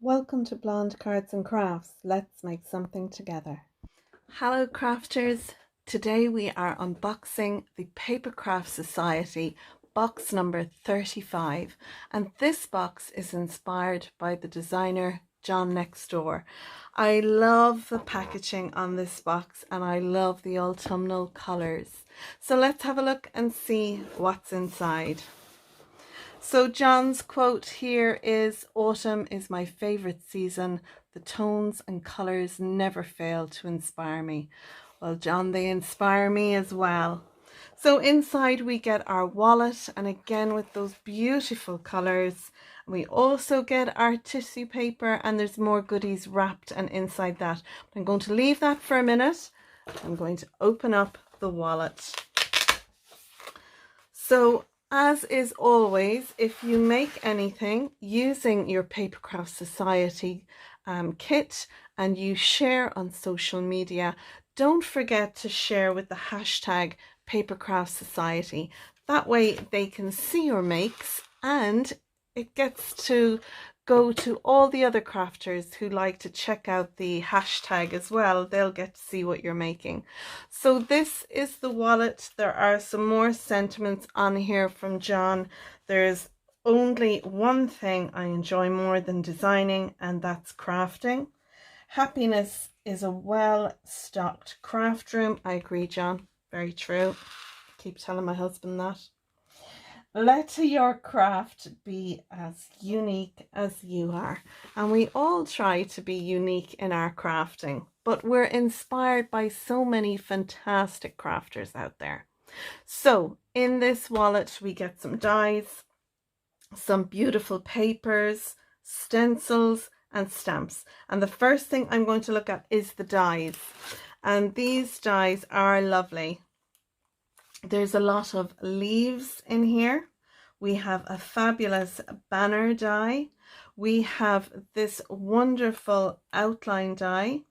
Welcome to Blonde Cards and Crafts. Let's make something together. Hello crafters. Today we are unboxing the Papercraft Society box number 35, and this box is inspired by the designer John next door. I love the packaging on this box and I love the autumnal colors. So let's have a look and see what's inside. So John's quote here is, "Autumn is my favorite season. The tones and colors never fail to inspire me." Well, John, they inspire me as well. So inside we get our wallet, and again with those beautiful colors. We also get our tissue paper, and there's more goodies wrapped and inside that. I'm going to leave that for a minute. I'm going to open up the wallet. So as is always, if you make anything using your Papercraft Society kit and you share on social media, don't forget to share with the hashtag Papercraft Society. That way they can see your makes and it gets to go to all the other crafters who like to check out the hashtag as well. They'll get to see what you're making. So this is the wallet. There are some more sentiments on here from John. There's only one thing I enjoy more than designing, and that's crafting. Happiness is a well-stocked craft room. I agree, John. Very true. I keep telling my husband that. Let your craft be as unique as you are. And we all try to be unique in our crafting, but we're inspired by so many fantastic crafters out there. So in this wallet, we get some dies, some beautiful papers, stencils, and stamps. And the first thing I'm going to look at is the dies. And these dies are lovely. There's a lot of leaves in here. We have a fabulous banner die. We have this wonderful outline die.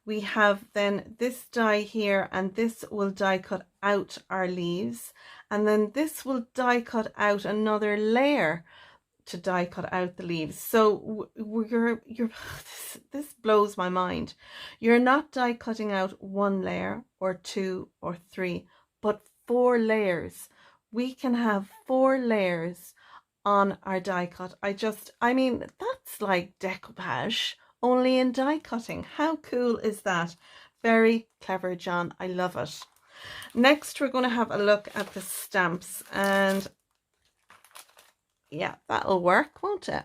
We have then this die here, and this will die cut out our leaves. And then this will die cut out another layer to die cut out the leaves. So this blows my mind. You're not die cutting out one layer or two or three, but 4 layers. We can have 4 layers on our die cut. I mean, that's like decoupage, only in die cutting. How cool is that? Very clever, John. I love it. Next, we're going to have a look at the stamps, and yeah, that'll work, won't it?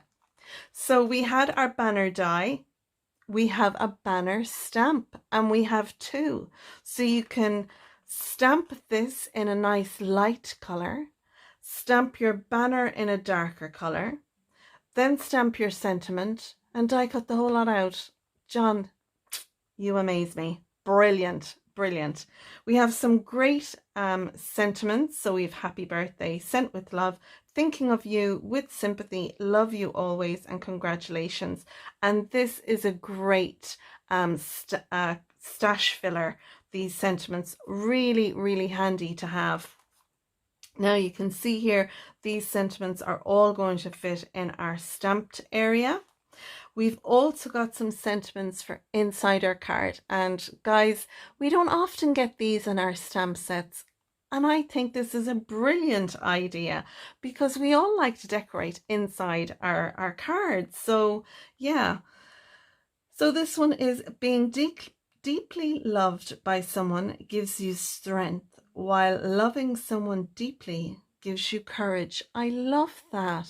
So we had our banner die. We have a banner stamp, and we have 2. So you can stamp this in a nice light color, stamp your banner in a darker color, then stamp your sentiment and die cut the whole lot out. John, you amaze me. Brilliant, brilliant. We have some great sentiments. So we have happy birthday, sent with love, thinking of you with sympathy, love you always, and congratulations. And this is a great stash filler. These sentiments, really, really handy to have. Now you can see here, these sentiments are all going to fit in our stamped area. We've also got some sentiments for inside our card. And guys, we don't often get these in our stamp sets. And I think this is a brilliant idea because we all like to decorate inside our cards. So yeah. So this one is, being deeply loved by someone gives you strength, while loving someone deeply gives you courage. I love that.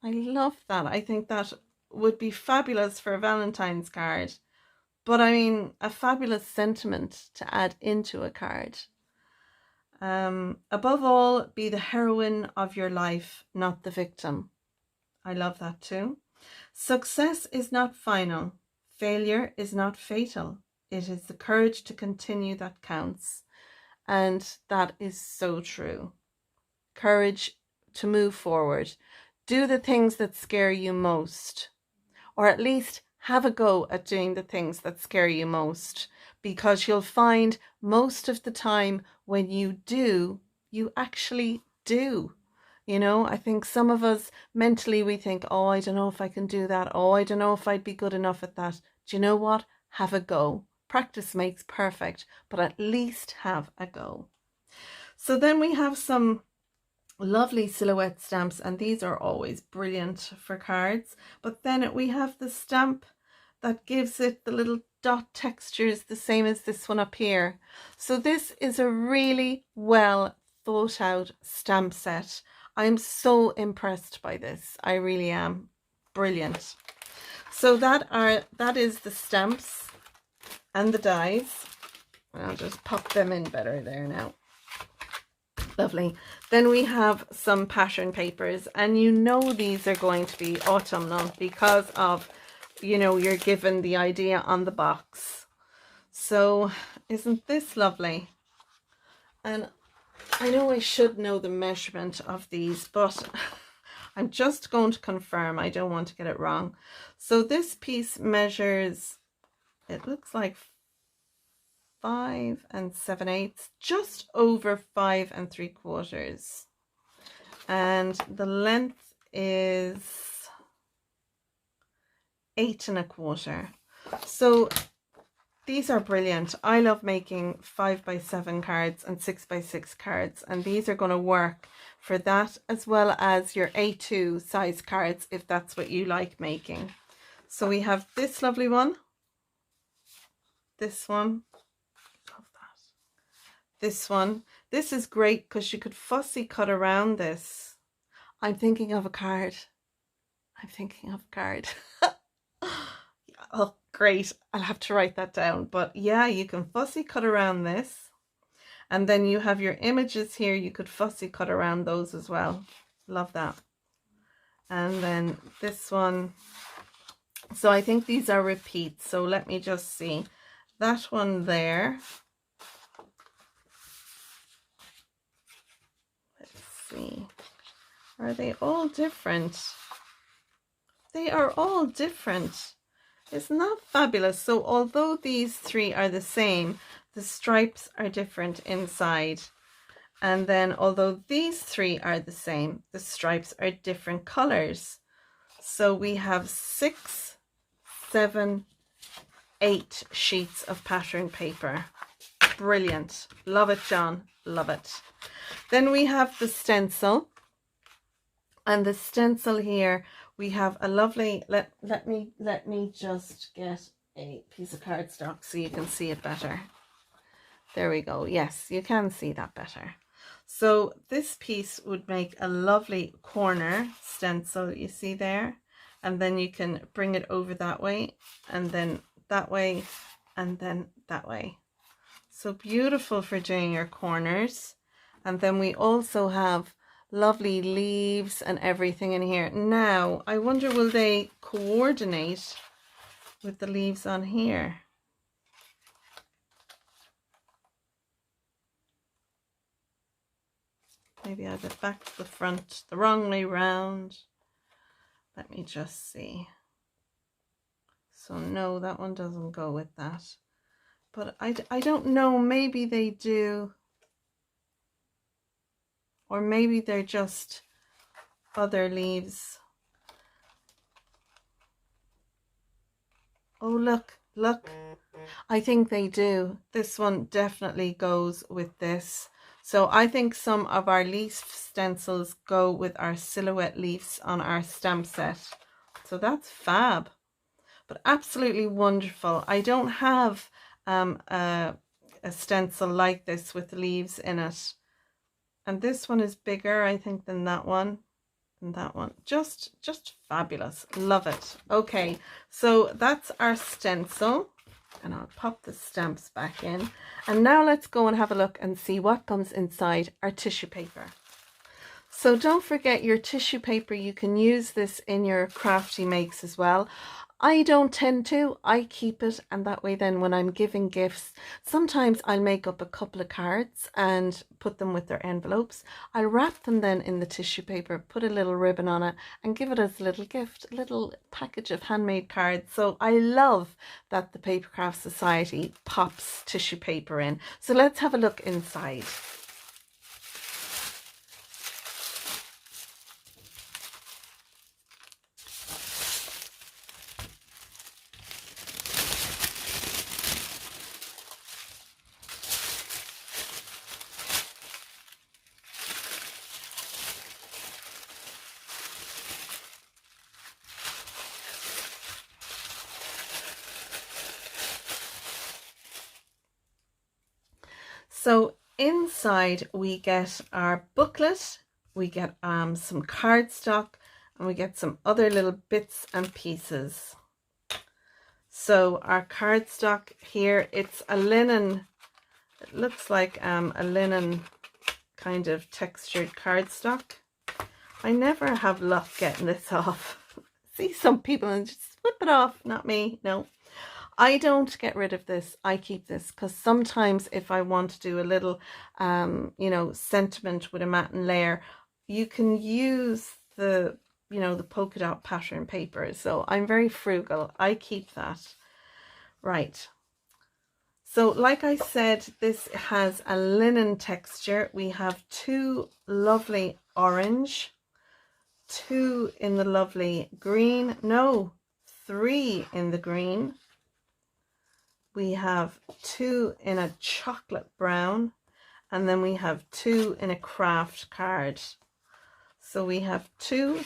I love that. I think that would be fabulous for a Valentine's card. But I mean, a fabulous sentiment to add into a card. Above all, be the heroine of your life, not the victim. I love that too. Success is not final. Failure is not fatal. It is the courage to continue that counts. And that is so true. Courage to move forward. Do the things that scare you most. Or at least have a go at doing the things that scare you most. Because you'll find most of the time when you do, you actually do. You know, I think some of us mentally we think, oh, I don't know if I can do that. Oh, I don't know if I'd be good enough at that. Do you know what? Have a go. Practice makes perfect, but at least have a go. So then we have some lovely silhouette stamps, and these are always brilliant for cards. But then we have the stamp that gives it the little dot textures, the same as this one up here. So this is a really well thought out stamp set. I'm so impressed by this. I really am. Brilliant. So that is the stamps and the dies. I'll just pop them in better there now. Lovely. Then we have some pattern papers, and you know these are going to be autumnal because of, you know, you're given the idea on the box. So isn't this lovely? And I know I should know the measurement of these, but I'm just going to confirm. I don't want to get it wrong. So this piece measures, it looks like 5 7/8, just over 5 3/4, and the length is 8 1/4. So these are brilliant. I love making 5 by 7 cards and 6 by 6 cards, and these are going to work for that as well as your A2 size cards if that's what you like making. So we have this lovely one, this one, this one. This is great because you could fussy cut around this. I'm thinking of a card. I'm thinking of a card. Oh, great. I'll have to write that down. But yeah, you can fussy cut around this. And then you have your images here. You could fussy cut around those as well. Love that. And then this one. So I think these are repeats. So let me just see. That one there. See, are they all different? They are all different. Isn't that fabulous? So although these three are the same, the stripes are different inside. And then although these three are the same, the stripes are different colors. So we have 6, 7, 8 sheets of pattern paper. Brilliant. Love it, John. Love it. Then we have the stencil, and the stencil here we have a lovely, let me just get a piece of cardstock so you can see it better. There we go. Yes, you can see that better. So this piece would make a lovely corner stencil, you see there, and then you can bring it over that way and then that way and then that way. So beautiful for doing your corners. And then we also have lovely leaves and everything in here. Now, I wonder, will they coordinate with the leaves on here? Maybe I have it back to the front, the wrong way round. Let me just see. So no, that one doesn't go with that. But I don't know, maybe they do. Or maybe they're just other leaves. Oh, look, look. I think they do. This one definitely goes with this. So I think some of our leaf stencils go with our silhouette leaves on our stamp set. So that's fab. But absolutely wonderful. I don't have a stencil like this with leaves in it. And this one is bigger, I think, than that one. And that one. Just fabulous. Love it. Okay, so that's our stencil. And I'll pop the stamps back in. And now let's go and have a look and see what comes inside our tissue paper. So don't forget your tissue paper. You can use this in your crafty makes as well. I don't tend to. I keep it, and that way then when I'm giving gifts, sometimes I'll make up a couple of cards and put them with their envelopes. I'll wrap them then in the tissue paper, put a little ribbon on it and give it as a little gift, a little package of handmade cards. So I love that the Papercraft Society pops tissue paper in. So let's have a look inside. So inside we get our booklet, we get some cardstock, and we get some other little bits and pieces. So our cardstock here, it's a linen, it looks like a linen kind of textured cardstock. I never have luck getting this off. See some people and just flip it off, not me, no. I don't get rid of this. I keep this because sometimes if I want to do a little, you know, sentiment with a matte layer, you can use the, you know, the polka dot pattern paper. So I'm very frugal. I keep that. Right. So like I said, this has a linen texture. We have two lovely orange, two in the lovely green, no, three in the green. We have two in a chocolate brown, and then we have two in a craft card. So we have 2,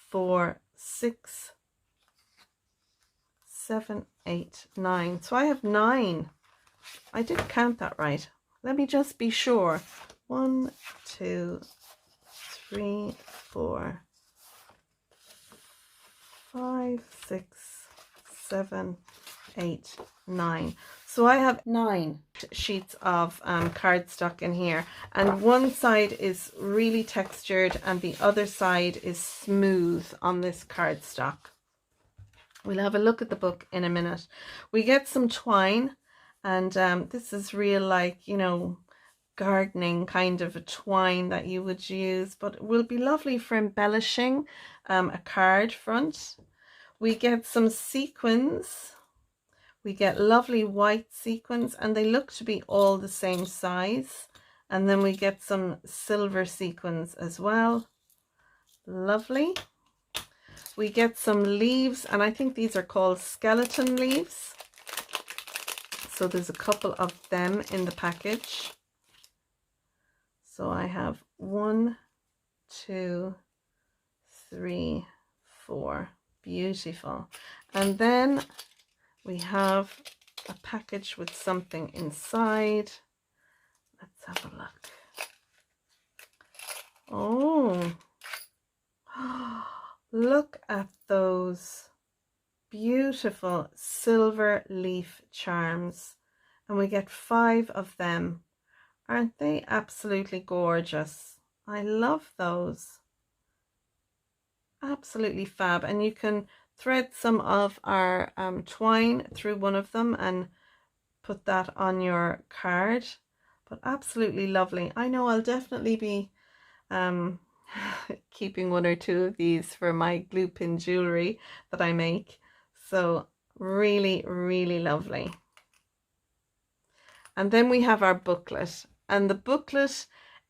4, 6, 7, 8, 9. So I have 9. I did count that right. Let me just be sure. 1, 2, 3, 4, 5, 6, 7, 8, 9. So I have 9 sheets of cardstock in here, and one side is really textured and the other side is smooth on this cardstock. We'll have a look at the book in a minute. We get some twine, and this is real, like, you know, gardening kind of a twine that you would use, but it will be lovely for embellishing a card front. We get some sequins. We get lovely white sequins, and they look to be all the same size. And then we get some silver sequins as well. Lovely. We get some leaves, and I think these are called skeleton leaves. So there's a couple of them in the package. So I have 1, 2, 3, 4. Beautiful. And then we have a package with something inside. Let's have a look. Oh, look at those beautiful silver leaf charms. And we get 5 of them. Aren't they absolutely gorgeous? I love those. Absolutely fab. And you can thread some of our twine through one of them and put that on your card, but absolutely lovely. I know I'll definitely be keeping 1 or 2 of these for my glue pin jewelry that I make. So really, really lovely. And then we have our booklet, and the booklet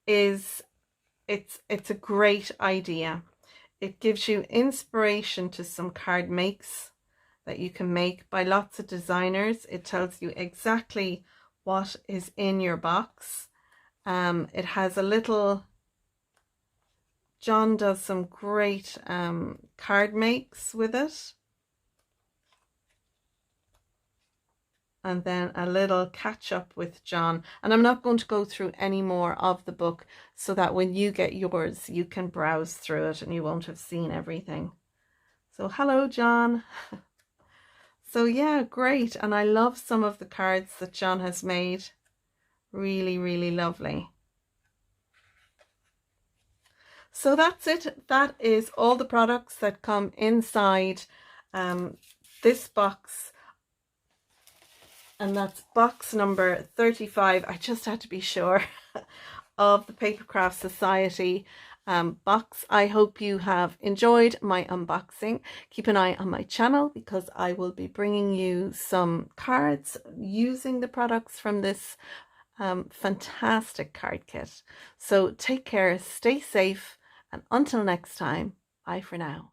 is, it's a great idea. It gives you inspiration to some card makes that you can make by lots of designers. It tells you exactly what is in your box. It has a little, John does some great card makes with it. And then a little catch up with John. And I'm not going to go through any more of the book, so that when you get yours, you can browse through it and you won't have seen everything. So hello, John. So yeah, great. And I love some of the cards that John has made. Really, really lovely. So that's it. That is all the products that come inside this box. And that's box number 35. I just had to be sure of the Papercraft Society box. I hope you have enjoyed my unboxing. Keep an eye on my channel, because I will be bringing you some cards using the products from this fantastic card kit. So take care, stay safe, and until next time, bye for now.